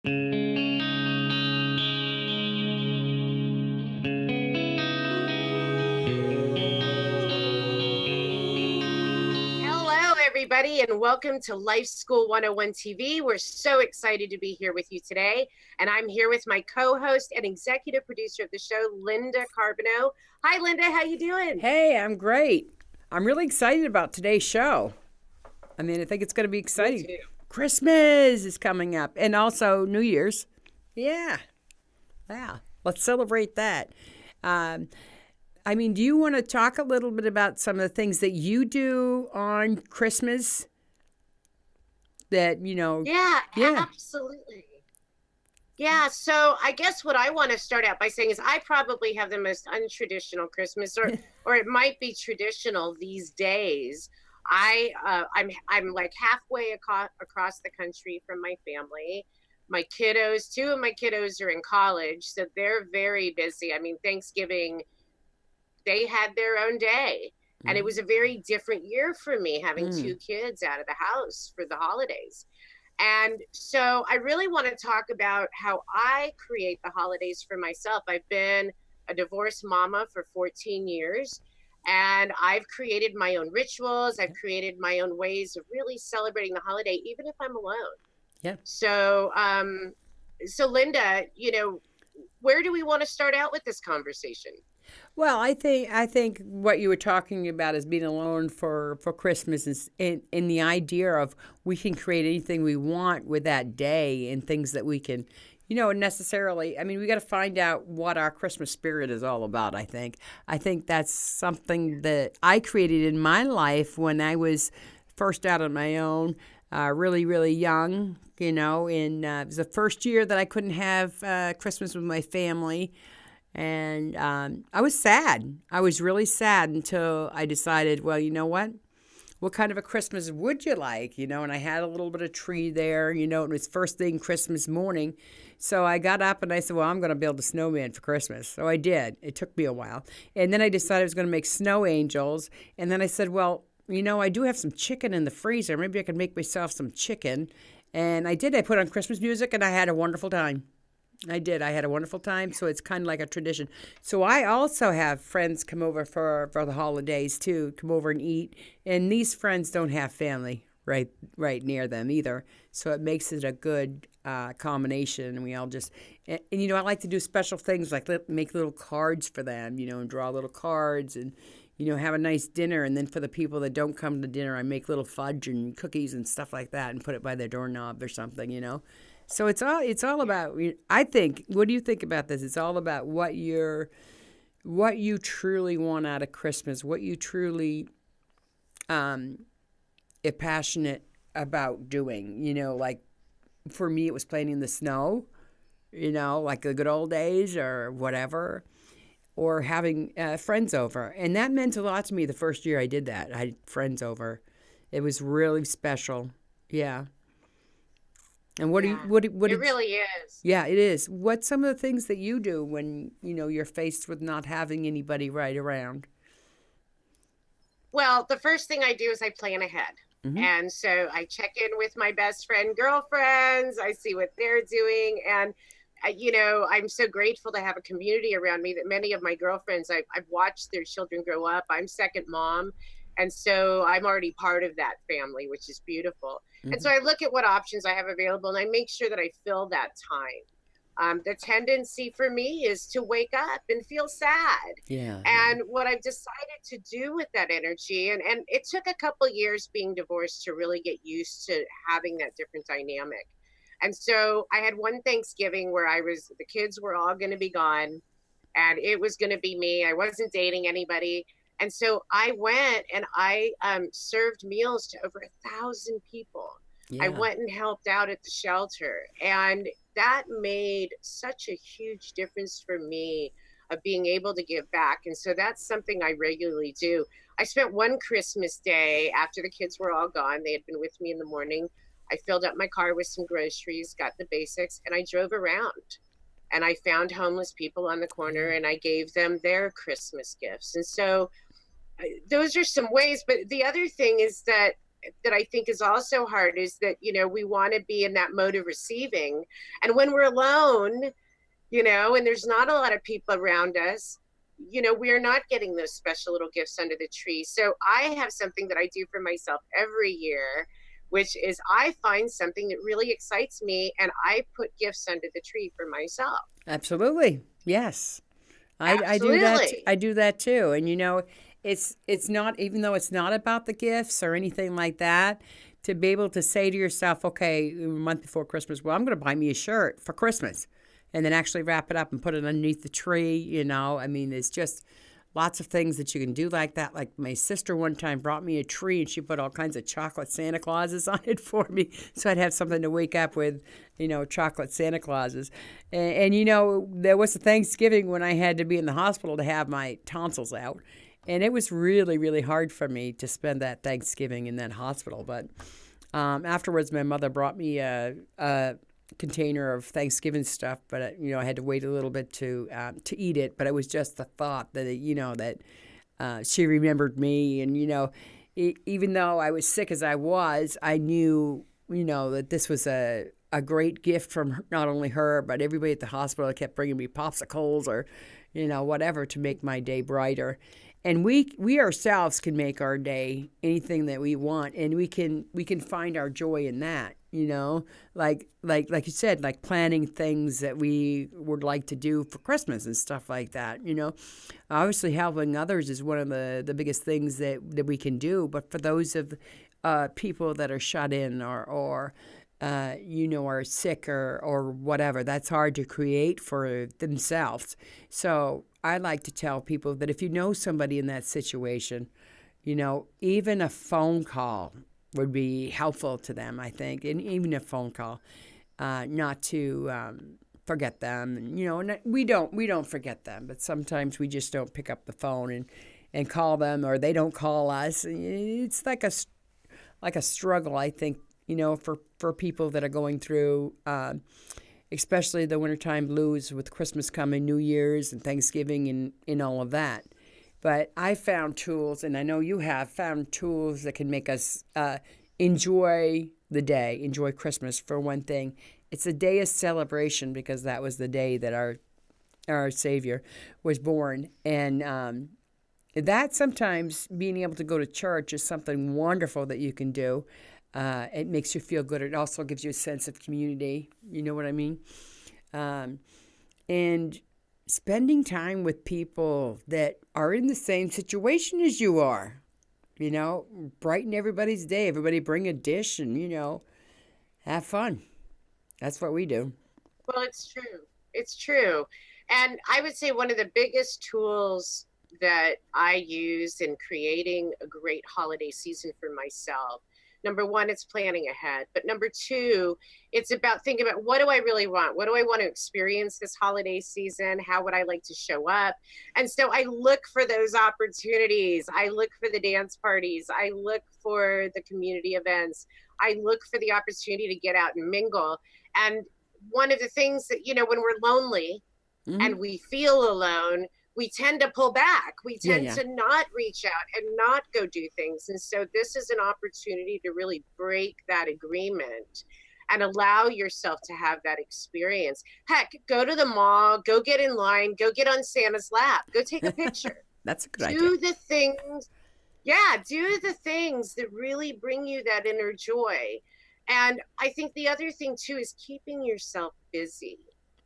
Hello, everybody, and welcome to Life School 101 TV. We're so excited to be here with you today. And I'm here with my co-host and executive producer of the show, Linda Carbonneau. Hi, Linda. How you doing? Hey, I'm great. I'm really excited about today's show. I think it's going to be exciting. Me too. Christmas is coming up, and also New Year's. Yeah. Let's celebrate that. Do you want to talk a little bit about some of the things that you do on Christmas? Yeah, absolutely. Yeah, so I guess what I want to start out by saying is I probably have the most untraditional Christmas, or it might be traditional these days. I'm like halfway across the country from my family. My kiddos, two of my kiddos are in college, so they're very busy. Thanksgiving, they had their own day. And it was a very different year for me having two kids out of the house for the holidays. And so I really want to talk about how I create the holidays for myself. I've been a divorced mama for 14 years, and I've created my own rituals. I've created my own ways of really celebrating the holiday, even if I'm alone. Yeah. So, Linda, where do we want to start out with this conversation? Well, I think what you were talking about is being alone for Christmas is in the idea of we can create anything we want with that day and things that we can, necessarily. We got to find out what our Christmas spirit is all about. I think that's something that I created in my life when I was first out on my own, really, really young. And it was the first year that I couldn't have Christmas with my family. And I was sad. I was really sad until I decided, well, you know what? What kind of a Christmas would you like? And I had a little bit of tree there, it was first thing Christmas morning. So I got up and I said, well, I'm going to build a snowman for Christmas. So I did. It took me a while. And then I decided I was going to make snow angels. And then I said, well, I do have some chicken in the freezer. Maybe I could make myself some chicken. And I did. I put on Christmas music and I had a wonderful time. I did. I had a wonderful time, so it's kind of like a tradition. So I also have friends come over for the holidays, too, come over and eat. And these friends don't have family right near them either, so it makes it a good combination. And we all just, and I like to do special things like make little cards for them, and draw little cards and, have a nice dinner. And then for the people that don't come to dinner, I make little fudge and cookies and stuff like that and put it by their doorknob or something. So it's all about, I think, what do you think about this? It's all about what you truly want out of Christmas, what you truly are passionate about doing. Like for me, it was playing in the snow, like the good old days or whatever, or having friends over. And that meant a lot to me the first year I did that. I had friends over. It was really special. Yeah. And what It really is. Yeah, it is. What's some of the things that you do when, you're faced with not having anybody right around? Well, the first thing I do is I plan ahead. Mm-hmm. And so I check in with my best friend girlfriends. I see what they're doing. And, I'm so grateful to have a community around me that many of my girlfriends, I've watched their children grow up. I'm second mom. And so I'm already part of that family, which is beautiful. Mm-hmm. And so I look at what options I have available and I make sure that I fill that time. The tendency for me is to wake up and feel sad. Yeah. And what I've decided to do with that energy, and it took a couple years being divorced to really get used to having that different dynamic. And so I had one Thanksgiving where the kids were all going to be gone and it was going to be me. I wasn't dating anybody. And so I went and I served meals to over 1,000 people. Yeah. I went and helped out at the shelter. And that made such a huge difference for me of being able to give back. And so that's something I regularly do. I spent one Christmas day after the kids were all gone. They had been with me in the morning. I filled up my car with some groceries, got the basics, and I drove around. And I found homeless people on the corner and I gave them their Christmas gifts. And so those are some ways. But the other thing is that that I think is also hard is that, we want to be in that mode of receiving. And when we're alone, and there's not a lot of people around us, we're not getting those special little gifts under the tree. So I have something that I do for myself every year, which is I find something that really excites me and I put gifts under the tree for myself. Absolutely. Yes. I do that. Absolutely. I do that too. And it's not, even though it's not about the gifts or anything like that, to be able to say to yourself, okay, a month before Christmas, well, I'm going to buy me a shirt for Christmas, and then actually wrap it up and put it underneath the tree. I mean, it's just lots of things that you can do like that. Like my sister one time brought me a tree and she put all kinds of chocolate Santa Clauses on it for me, so I'd have something to wake up with, chocolate Santa Clauses. And there was a Thanksgiving when I had to be in the hospital to have my tonsils out. And it was really, really hard for me to spend that Thanksgiving in that hospital. But afterwards, my mother brought me a container of Thanksgiving stuff, but I had to wait a little bit to eat it. But it was just the thought that that she remembered me, and even though I was sick as I was, I knew that this was a great gift from not only her but everybody at the hospital that kept bringing me popsicles or whatever to make my day brighter. And we ourselves can make our day anything that we want, and we can find our joy in that. Like you said, like planning things that we would like to do for Christmas and stuff like that. Obviously helping others is one of the biggest things that we can do. But for those of people that are shut in or are sick or whatever, that's hard to create for themselves. So I like to tell people that if you know somebody in that situation, even a phone call would be helpful to them, I think, and even a phone call, not to forget them. And we don't forget them, but sometimes we just don't pick up the phone and call them, or they don't call us. It's like a struggle, I think, for people that are going through, especially the wintertime blues with Christmas coming, New Year's and Thanksgiving and all of that. But I found tools, and I know you have found tools that can make us enjoy the day, enjoy Christmas. For one thing, it's a day of celebration because that was the day that our Savior was born. And that sometimes being able to go to church is something wonderful that you can do. It makes you feel good. It also gives you a sense of community. You know what I mean? And spending time with people that are in the same situation as you are, brighten everybody's day. Everybody bring a dish and, have fun. That's what we do. Well, it's true. It's true. And I would say one of the biggest tools that I use in creating a great holiday season for myself, number one, it's planning ahead. But number two, it's about thinking about, what do I really want? What do I want to experience this holiday season? How would I like to show up? And so I look for those opportunities. I look for the dance parties. I look for the community events. I look for the opportunity to get out and mingle. And one of the things that, when we're lonely and we feel alone, we tend to pull back. We tend to not reach out and not go do things. And so this is an opportunity to really break that agreement and allow yourself to have that experience. Heck, go to the mall, go get in line, go get on Santa's lap, go take a picture. That's a good idea. Do the things that really bring you that inner joy. And I think the other thing too is keeping yourself busy,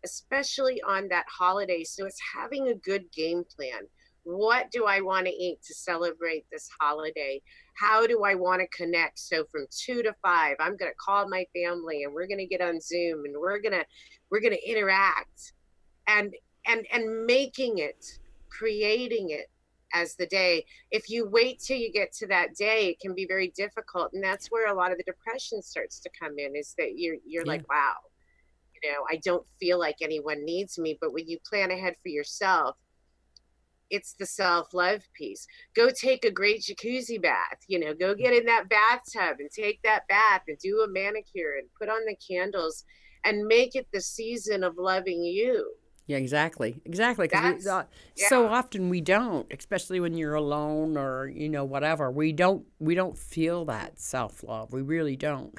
especially on that holiday. So it's having a good game plan. What do I want to eat to celebrate this holiday? How do I want to connect? So from 2 to 5, I'm going to call my family and we're going to get on Zoom and we're going to interact and making it, creating it as the day. If you wait till you get to that day, it can be very difficult. And that's where a lot of the depression starts to come in, is that you're like, wow, I don't feel like anyone needs me. But when you plan ahead for yourself, it's the self-love piece. Go take a great jacuzzi bath, go get in that bathtub and take that bath and do a manicure and put on the candles and make it the season of loving you. Yeah, exactly. Exactly. Because so Yeah, often we don't, especially when you're alone or, whatever. We don't feel that self love. We really don't.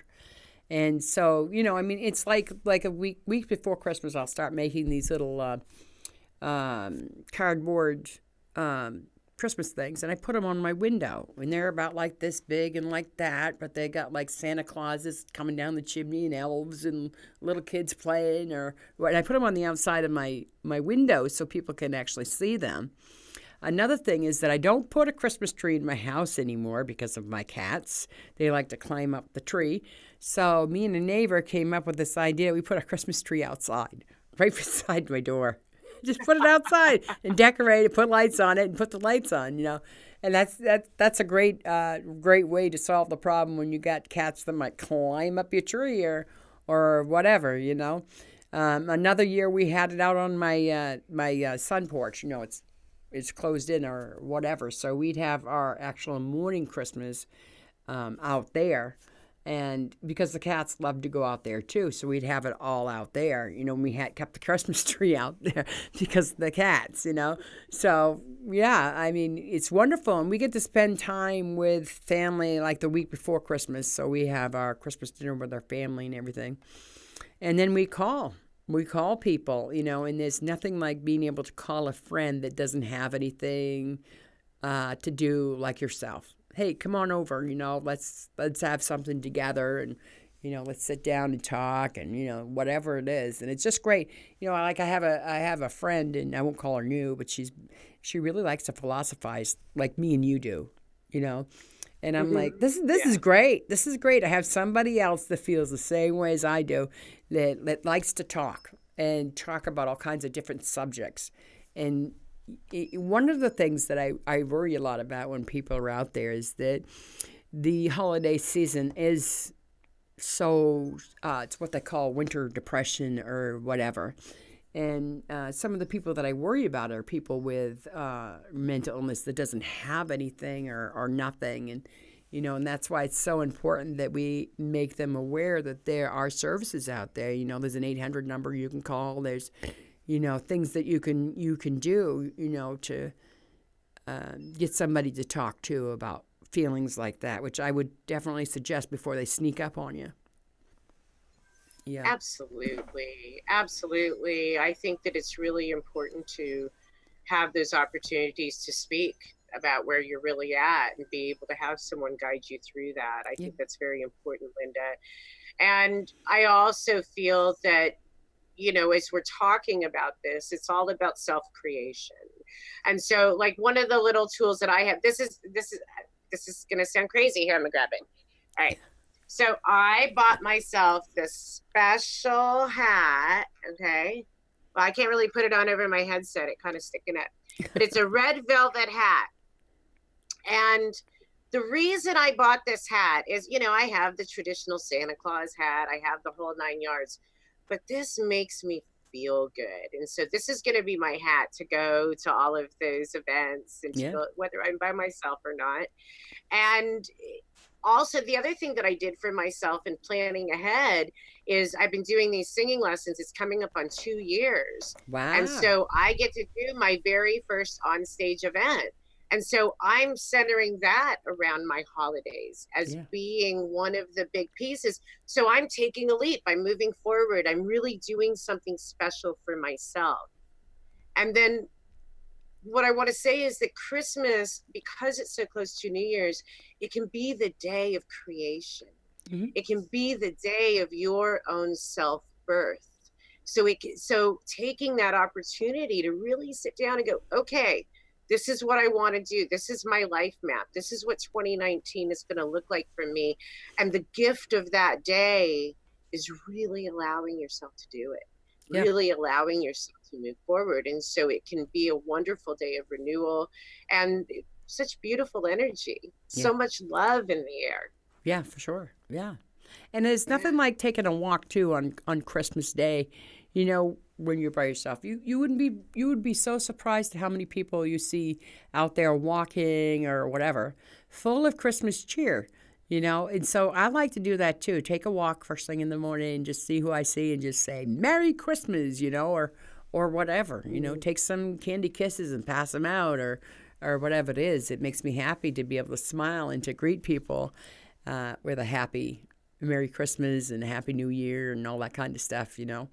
And so, I mean, it's like a week before Christmas, I'll start making these little cardboard um, Christmas things, and I put them on my window, and they're about like this big and like that, but they got like Santa Clauses coming down the chimney and elves and little kids playing, and I put them on the outside of my window so people can actually see them. Another thing is that I don't put a Christmas tree in my house anymore because of my cats. They like to climb up the tree. So me and a neighbor came up with this idea. We put a Christmas tree outside, right beside my door. Just put it outside and decorate it, put lights on it, and put the lights on. And that's a great way to solve the problem when you got cats that might climb up your tree or whatever. Another year we had it out on my sun porch. It's closed in or whatever, so we'd have our actual morning Christmas out there. And because the cats love to go out there too, so we'd have it all out there. We had kept the Christmas tree out there because of the cats. So yeah, I mean, it's wonderful, and we get to spend time with family like the week before Christmas. So we have our Christmas dinner with our family and everything, and then we call. We call people, and there's nothing like being able to call a friend that doesn't have anything to do like yourself. Hey, come on over, let's have something together, and let's sit down and talk, and whatever it is. And it's just great. Like I have a friend, and I won't call her new, but she really likes to philosophize like me and you do, and I'm like, this is great. This is great. I have somebody else that feels the same way as I do, that likes to talk and talk about all kinds of different subjects. And one of the things that I worry a lot about when people are out there is that the holiday season is so, it's what they call winter depression or whatever. And some of the people that I worry about are people with mental illness that doesn't have anything or nothing. And that's why it's so important that we make them aware that there are services out there. There's an 800 number you can call. There's things that you can do, to get somebody to talk to about feelings like that, which I would definitely suggest before they sneak up on you. Yeah. absolutely. Absolutely. I think that it's really important to have those opportunities to speak about where you're really at and be able to have someone guide you through that. I think that's very important, Linda. And I also feel that, as we're talking about this, it's all about self-creation. And so like one of the little tools that I have, this is going to sound crazy here. I'm going to grab it. All right. So I bought myself this special hat. Okay. Well, I can't really put it on over my headset. It kind of sticking out, but it's a red velvet hat. And the reason I bought this hat is, I have the traditional Santa Claus hat. I have the whole 9 yards, but this makes me feel good. And so this is going to be my hat to go to all of those events and whether I'm by myself or not. And also the other thing that I did for myself in planning ahead is I've been doing these singing lessons. It's coming up on 2 years. Wow. And so I get to do my very first on-stage event. And so I'm centering that around my holidays as being one of the big pieces. So I'm taking a leap. I'm moving forward. I'm really doing something special for myself. And then what I want to say is that Christmas, because it's so close to New Year's, it can be the day of creation. Mm-hmm. It can be the day of your own self-birth. So taking that opportunity to really sit down and go, okay, this is what I want to do. This is my life map. This is what 2019 is going to look like for me. And the gift of that day is really allowing yourself to do it, really allowing yourself to move forward. And so it can be a wonderful day of renewal and such beautiful energy, so much love in the air. Yeah, for sure. Yeah. And there's nothing like taking a walk too on Christmas Day. When you're by yourself, you would be so surprised at how many people you see out there walking or whatever, full of Christmas cheer, And so I like to do that too. Take a walk first thing in the morning and just see who I see and just say Merry Christmas, or whatever. You know, take some candy kisses and pass them out, or whatever it is. It makes me happy to be able to smile and to greet people with a happy Merry Christmas and a Happy New Year and all that kind of stuff. You know,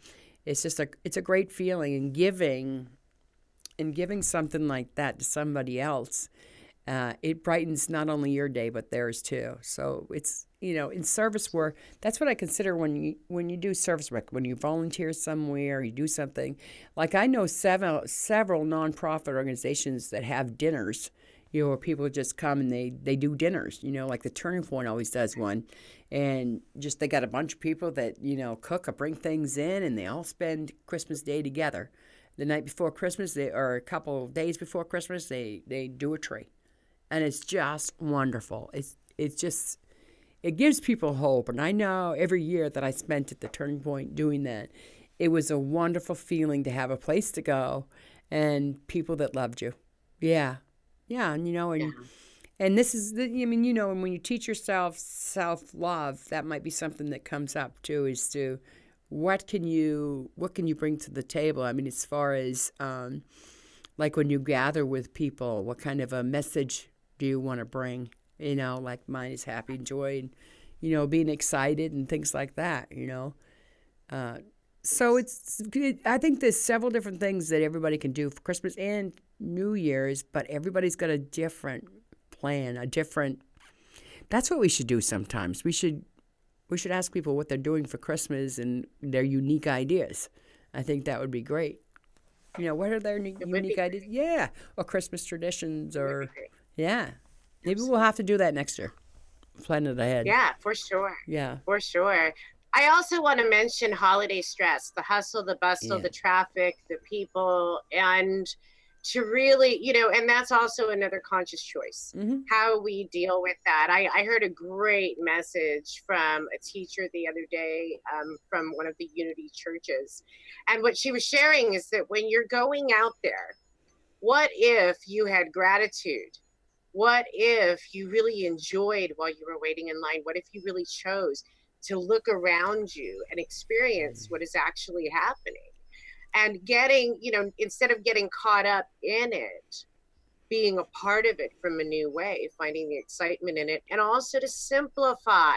it's just it's a great feeling, and giving something like that to somebody else. It brightens not only your day but theirs too. So it's, you know, in service work, that's what I consider when you do service work, when you volunteer somewhere, you do something. Like I know several nonprofit organizations that have dinners, you know, where people just come and they do dinners, you know, like the Turning Point always does one. And just they got a bunch of people that, you know, cook or bring things in, and they all spend Christmas Day together. The night before Christmas, or a couple of days before Christmas, they do a tree. And it's just wonderful. It's just, it gives people hope. And I know every year that I spent at the Turning Point doing that, it was a wonderful feeling to have a place to go and people that loved you. Yeah. Yeah. And, you know, and this is, I mean, you know, and when you teach yourself self-love, that might be something that comes up too, is to, what can you bring to the table? I mean, as far as, like when you gather with people, what kind of a message do you want to bring? You know, like mine is happy, joy, and, you know, being excited and things like that, you know. So I think there's several different things that everybody can do for Christmas and New Year's, but everybody's got a different plan, that's what we should do sometimes. We should ask people what they're doing for Christmas and their unique ideas. I think that would be great. You know, what are their unique ideas? Yeah, or Christmas traditions, or yeah. Maybe we'll have to do that next year. Plan it ahead. Yeah, for sure. Yeah. For sure. I also want to mention holiday stress, the hustle, the bustle, the traffic, the people, and to really, you know, and that's also another conscious choice, how we deal with that. I heard a great message from a teacher the other day from one of the Unity churches. And what she was sharing is that when you're going out there, what if you had gratitude? What if you really enjoyed while you were waiting in line? What if you really chose to look around you and experience what is actually happening? And getting, you know, instead of getting caught up in it, being a part of it from a new way, finding the excitement in it, and also to simplify.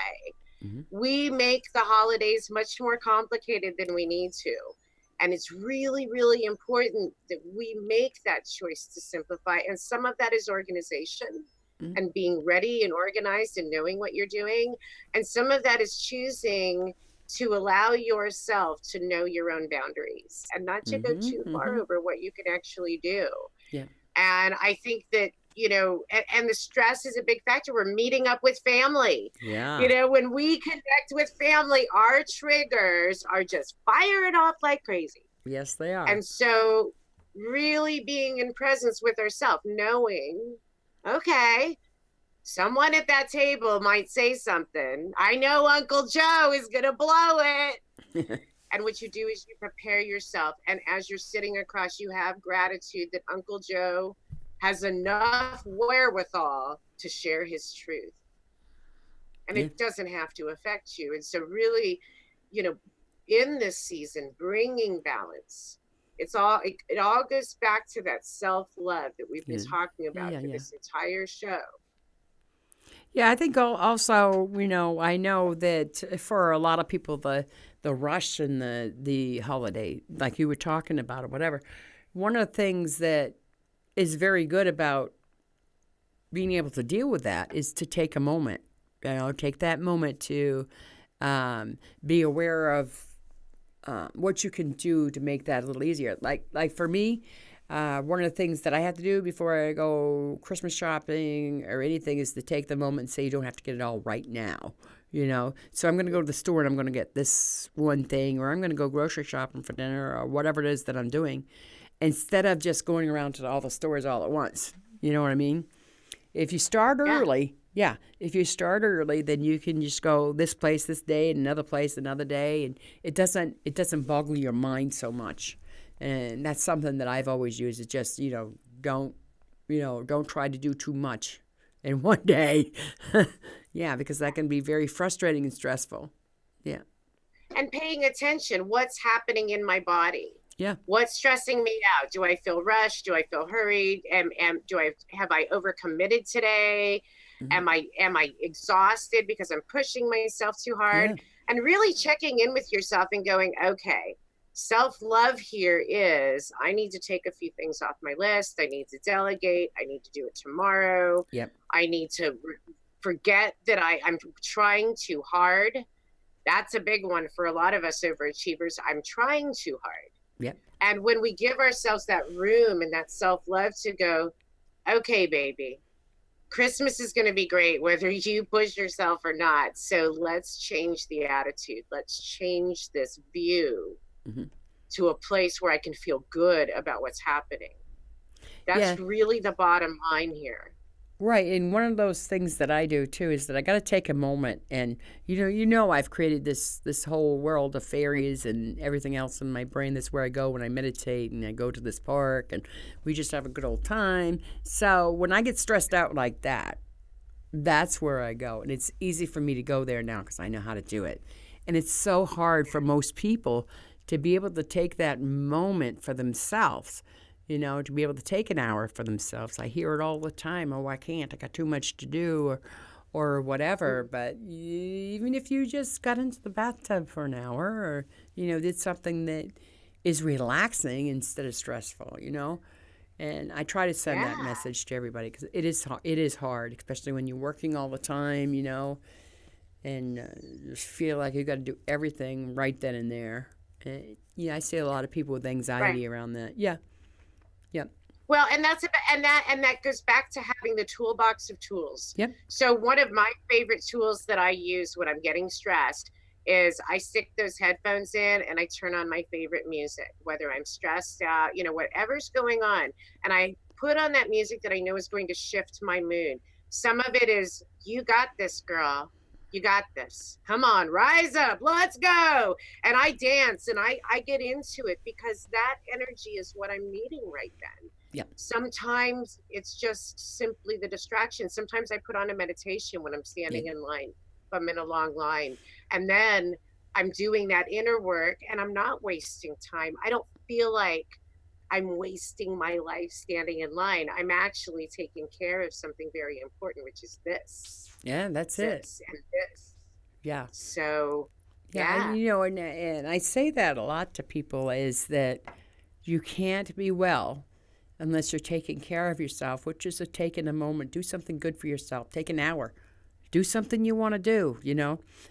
We make the holidays much more complicated than we need to. And it's really, really important that we make that choice to simplify. And some of that is organization and being ready and organized and knowing what you're doing. And some of that is choosing to allow yourself to know your own boundaries and not to go too far over what you can actually do. Yeah. And I think that, you know, and the stress is a big factor. We're meeting up with family. Yeah. You know, when we connect with family, our triggers are just firing off like crazy. Yes, they are. And so really being in presence with ourselves, knowing, okay, someone at that table might say something. I know Uncle Joe is going to blow it. And what you do is you prepare yourself. And as you're sitting across, you have gratitude that Uncle Joe has enough wherewithal to share his truth. And it doesn't have to affect you. And so really, you know, in this season, bringing balance, it all goes back to that self-love that we've been talking about for this entire show. Yeah, I think also, you know, I know that for a lot of people, the rush and the holiday, like you were talking about or whatever, one of the things that is very good about being able to deal with that is to take a moment, you know, take that moment to be aware of what you can do to make that a little easier. Like for me, one of the things that I have to do before I go Christmas shopping or anything is to take the moment and say you don't have to get it all right now, you know. So I'm going to go to the store and I'm going to get this one thing, or I'm going to go grocery shopping for dinner, or whatever it is that I'm doing, instead of just going around to all the stores all at once. You know what I mean? If you start early, if you start early, then you can just go this place this day and another place another day, and it doesn't boggle your mind so much. And that's something that I've always used, is just, don't try to do too much in one day. Yeah, because that can be very frustrating and stressful. Yeah. And paying attention, what's happening in my body? Yeah. What's stressing me out? Do I feel rushed? Do I feel hurried? Have I overcommitted today? Hmm. Am I exhausted because I'm pushing myself too hard? Yeah. And really checking in with yourself and going, okay, self-love here is I need to take a few things off my list. I need to delegate. I need to do it tomorrow. Yep. I need to forget that I'm trying too hard. That's a big one for a lot of us overachievers. I'm trying too hard. Yep. And when we give ourselves that room and that self-love to go, okay, baby, Christmas is going to be great, whether you push yourself or not. So let's change the attitude. Let's change this view Hmm. to a place where I can feel good about what's happening. That's Yeah. really the bottom line here. Right, and one of those things that I do too is that I got to take a moment, and I've created this whole world of fairies and everything else in my brain. That's where I go when I meditate, and I go to this park, and we just have a good old time. So when I get stressed out like that, that's where I go, and it's easy for me to go there now because I know how to do it. And it's so hard for most people to be able to take that moment for themselves, to be able to take an hour for themselves. I hear it all the time. Oh, I can't. I got too much to do, or whatever. But even if you just got into the bathtub for an hour, or did something that is relaxing instead of stressful, And I try to send that message to everybody because it is hard, especially when you're working all the time, and just feel like you got to do everything right then and there. I see a lot of people with anxiety around that. Yeah. Yep. Well, and that goes back to having the toolbox of tools. Yep. So one of my favorite tools that I use when I'm getting stressed is I stick those headphones in and I turn on my favorite music, whether I'm stressed out, whatever's going on. And I put on that music that I know is going to shift my mood. Some of it is, you got this, girl. You got this. Come on, rise up. Let's go. And I dance and I get into it because that energy is what I'm needing right then. Yep. Sometimes it's just simply the distraction. Sometimes I put on a meditation when I'm standing in line, if I'm in a long line. And then I'm doing that inner work and I'm not wasting time. I don't feel like I'm wasting my life standing in line. I'm actually taking care of something very important, which is this. Yeah, that's this it. and this. Yeah. So, yeah. And I say that a lot to people is that you can't be well unless you're taking care of yourself, which is taking a moment, do something good for yourself, take an hour, do something you want to do,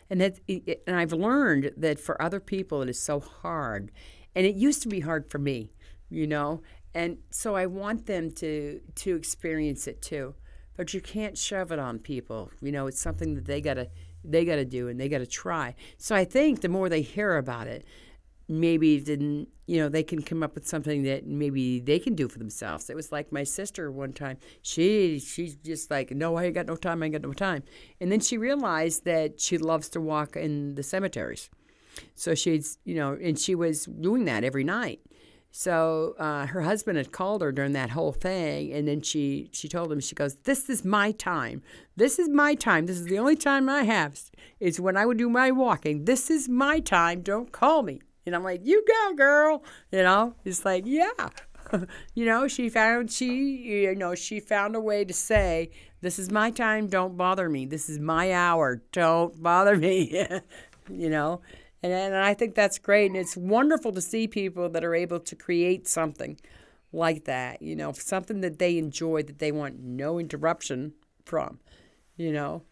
And and I've learned that for other people it is so hard, and it used to be hard for me, And so I want them to experience it too. But you can't shove it on people. It's something that they gotta do and they gotta try. So I think the more they hear about it, maybe then they can come up with something that maybe they can do for themselves. It was like my sister one time. She's just like, no, I ain't got no time. And then she realized that she loves to walk in the cemeteries. So she's and she was doing that every night. So her husband had called her during that whole thing, and then she told him, she goes, this is my time. This is my time. This is the only time I have is when I would do my walking. This is my time. Don't call me. And I'm like, you go, girl. It's like, yeah. She found a way to say, this is my time. Don't bother me. This is my hour. Don't bother me. And I think that's great. And it's wonderful to see people that are able to create something like that, something that they enjoy, that they want no interruption from, And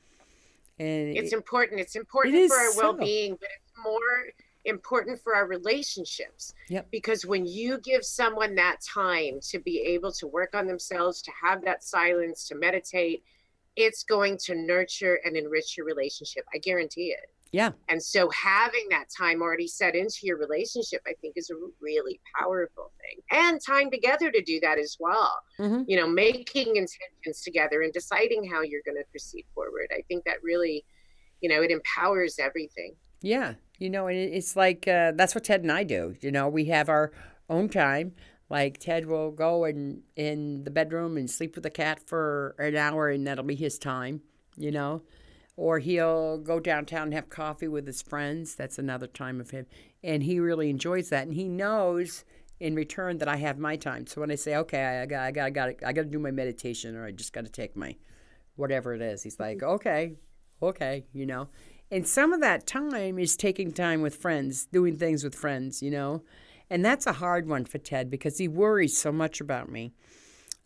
it's important. It's important for our well-being, but it's more important for our relationships. Yep. Because when you give someone that time to be able to work on themselves, to have that silence, to meditate, it's going to nurture and enrich your relationship. I guarantee it. Yeah. And so having that time already set into your relationship, I think, is a really powerful thing. And time together to do that as well. Mm-hmm. Making intentions together and deciding how you're going to proceed forward. I think that really, it empowers everything. Yeah. And it's like, that's what Ted and I do. We have our own time. Like Ted will go in the bedroom and sleep with the cat for an hour, and that'll be his time, Or he'll go downtown and have coffee with his friends. That's another time of him. And he really enjoys that. And he knows in return that I have my time. So when I say, okay, I got to do my meditation, or I just got to take my whatever it is, he's like, okay, you know. And some of that time is taking time with friends, doing things with friends, you know. And that's a hard one for Ted because he worries so much about me.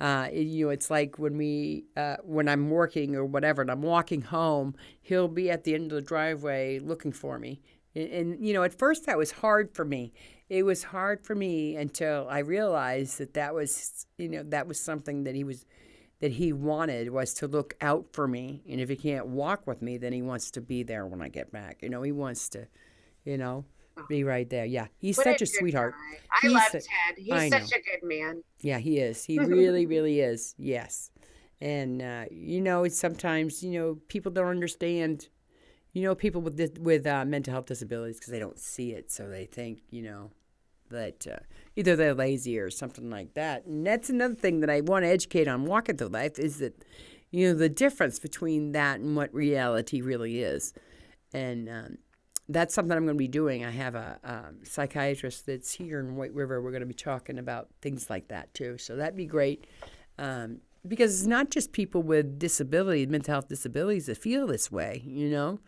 You know, it's like when I'm working or whatever, and I'm walking home, he'll be at the end of the driveway looking for me. And you know, at first that was hard for me. It was hard for me until I realized that was, you know, that was something that he wanted, was to look out for me. And if he can't walk with me, then he wants to be there when I get back. You know, he wants to, you know, be right there. Yeah, he's such a sweetheart. I love Ted. He's such a good man. Yeah, he is. He really, really is. Yes. And, you know, sometimes, you know, people don't understand, you know, people with mental health disabilities because they don't see it. So they think, you know, that either they're lazy or something like that. And that's another thing that I want to educate on Walking Through Life is that, you know, the difference between that and what reality really is. And that's something I'm going to be doing. I have a psychiatrist that's here in White River. We're going to be talking about things like that, too. So that'd be great. Because it's not just people with disabilities, mental health disabilities, that feel this way, you know.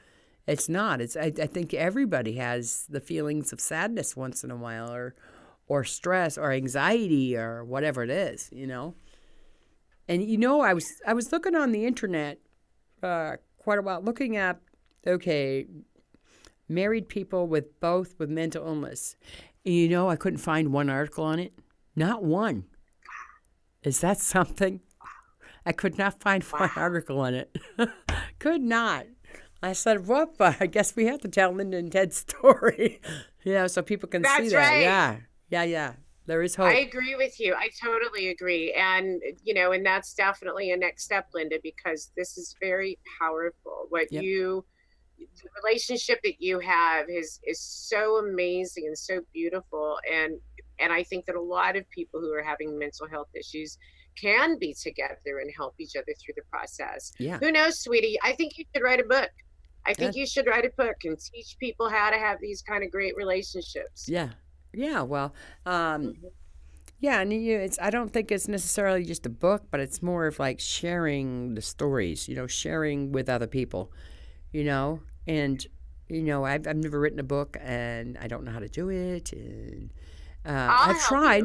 It's not. I think everybody has the feelings of sadness once in a while, or stress, or anxiety, or whatever it is, you know. And, you know, I was looking on the internet quite a while, looking at, okay, married people with mental illness. And, you know, I couldn't find one article on it. Not one. Is that something? I could not find one article on it. Could not. I said, well, I guess we have to tell Linda and Ted's story, you know, so people can see that. Right. Yeah. There is hope. I agree with you. I totally agree. And, you know, and that's definitely a next step, Linda, because this is very powerful. The relationship that you have is so amazing and so beautiful. And I think that a lot of people who are having mental health issues can be together and help each other through the process. Yeah. Who knows, sweetie? I think you should write a book. I think you should write a book and teach people how to have these kind of great relationships. Yeah. Well, yeah, and I don't think it's necessarily just a book, but it's more of like sharing the stories, you know, sharing with other people, you know. And, you know, I've never written a book, and I don't know how to do it. And I've tried.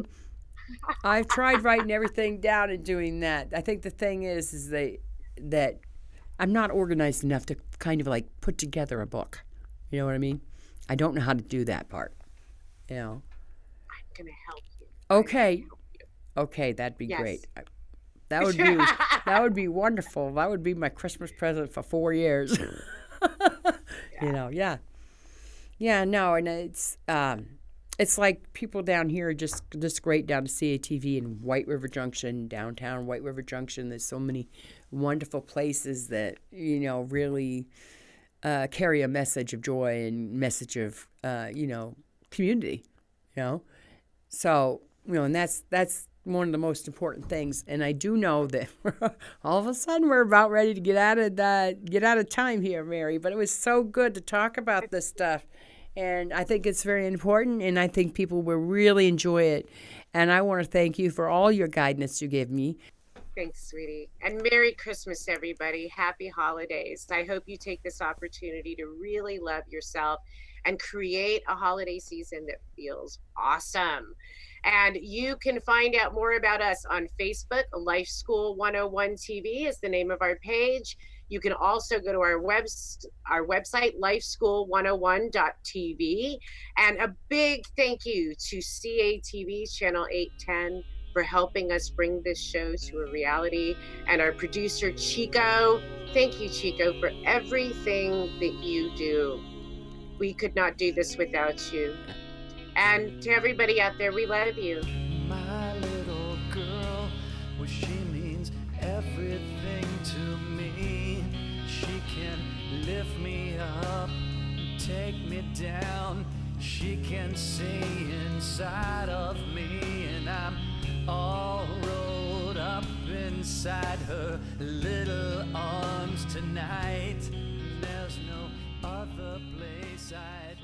I've tried writing everything down and doing that. I think the thing is that I'm not organized enough to kind of like put together a book. You know what I mean? I don't know how to do that part. You know. I'm gonna help you. Okay, that'd be great. That would be wonderful. That would be my Christmas present for 4 years. You know, yeah, no, and it's like people down here are just great down to CATV in White River Junction, downtown White River Junction. There's so many wonderful places that, you know, really carry a message of joy and message of, you know, community, you know. So, you know, and that's one of the most important things. And I do know that all of a sudden we're about ready to get out of time here, Mary. But it was so good to talk about this stuff. And I think it's very important, and I think people will really enjoy it. And I want to thank you for all your guidance you gave me. Thanks, sweetie. And Merry Christmas, everybody. Happy holidays. I hope you take this opportunity to really love yourself and create a holiday season that feels awesome. And you can find out more about us on Facebook. Life School 101 TV is the name of our page. You can also go to our website, lifeschool101.tv. And a big thank you to CATV Channel 810 for helping us bring this show to a reality. And our producer, Chico. Thank you, Chico, for everything that you do. We could not do this without you. And to everybody out there, we love you. My little girl, well, she means everything to me. She can lift me up, take me down. She can see inside of me, and I'm all rolled up inside her little arms tonight. There's no other place I'd